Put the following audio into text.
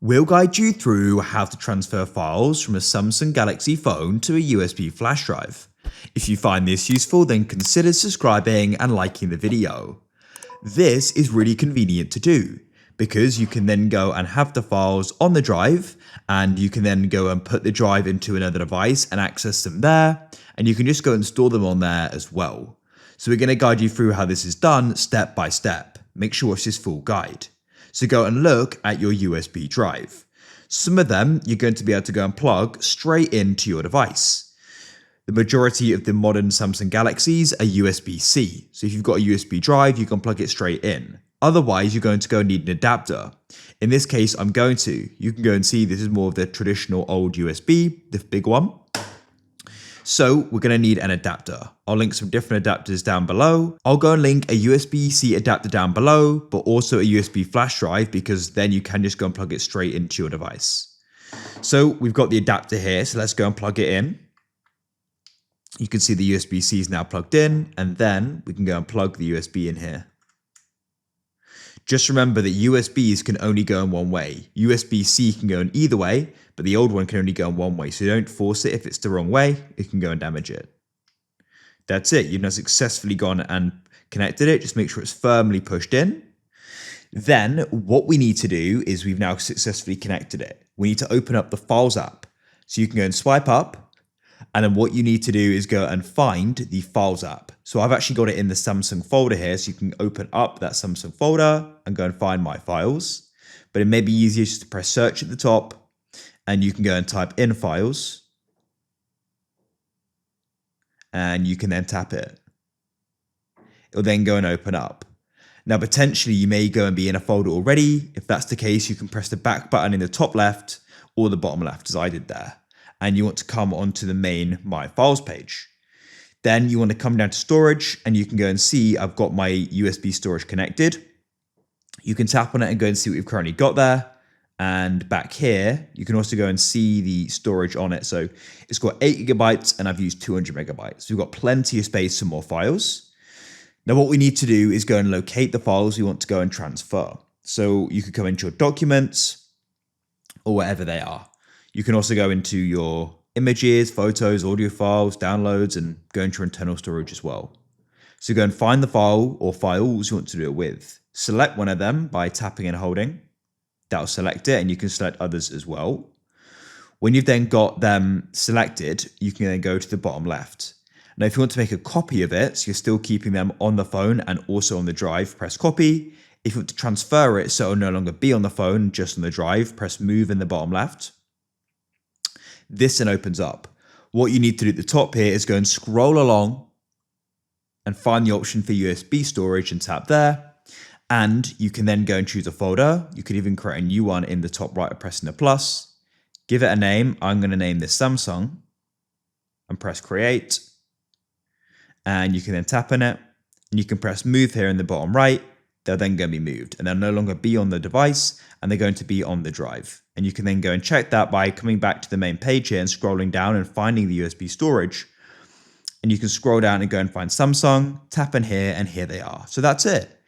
We'll guide you through how to transfer files from a Samsung Galaxy phone to a USB flash drive. If you find this useful, then consider subscribing and liking the video. This is really convenient to do because you can then go and have the files on the drive, and you can then go and put the drive into another device and access them there, and you can just go and store them on there as well. So we're going to guide you through how this is done step by step. Make sure you watch this full guide. So go and look at your USB drive. Some of them you're going to be able to go and plug straight into your device. The majority of the modern Samsung Galaxies are USB-C. So if you've got a USB drive, you can plug it straight in. Otherwise, you're going to go need an adapter. In this case, you can go and see this is more of the traditional old USB, the big one. So we're going to need an adapter. I'll link some different adapters down below. I'll go and link a USB-C adapter down below, but also a USB flash drive, because then you can just go and plug it straight into your device. So we've got the adapter here, so let's go and plug it in. You can see the USB-C is now plugged in, and then we can go and plug the USB in here. Just remember that USBs can only go in one way. USB-C can go in either way, but the old one can only go in one way. So don't force it. If it's the wrong way, it can go and damage it. That's it. You've now successfully gone and connected it. Just make sure it's firmly pushed in. Then what we need to do is we've now successfully connected it. We need to open up the Files app. So you can go and swipe up. And then what you need to do is go and find the Files app. So I've actually got it in the Samsung folder here. So you can open up that Samsung folder and go and find My Files. But it may be easier just to press search at the top, and you can go and type in Files. And you can then tap it. It'll then go and open up. Now, potentially you may go and be in a folder already. If that's the case, you can press the back button in the top left or the bottom left, as I did there. And you want to come onto the main My Files page. Then you want to come down to storage, and you can go and see I've got my USB storage connected. You can tap on it and go and see what we've currently got there. And back here, you can also go and see the storage on it. So it's got 8 GB and I've used 200 megabytes. So we've got plenty of space for more files. Now what we need to do is go and locate the files we want to go and transfer. So you could come into your documents or wherever they are. You can also go into your images, photos, audio files, downloads, and go into your internal storage as well. So go and find the file or files you want to do it with. Select one of them by tapping and holding. That'll select it, and you can select others as well. When you've then got them selected, you can then go to the bottom left. Now, if you want to make a copy of it, so you're still keeping them on the phone and also on the drive, press copy. If you want to transfer it so it'll no longer be on the phone, just on the drive, press move in the bottom left. This then opens up. What you need to do at the top here is go and scroll along and find the option for USB storage and tap there. And you can then go and choose a folder. You could even create a new one in the top right by pressing the plus. Give it a name. I'm going to name this Samsung and press create. And you can then tap on it, and you can press move here in the bottom right. They're then going to be moved, and they'll no longer be on the device, and they're going to be on the drive. And you can then go and check that by coming back to the main page here and scrolling down and finding the USB storage. And you can scroll down and go and find Samsung, tap in here, and here they are. So that's it.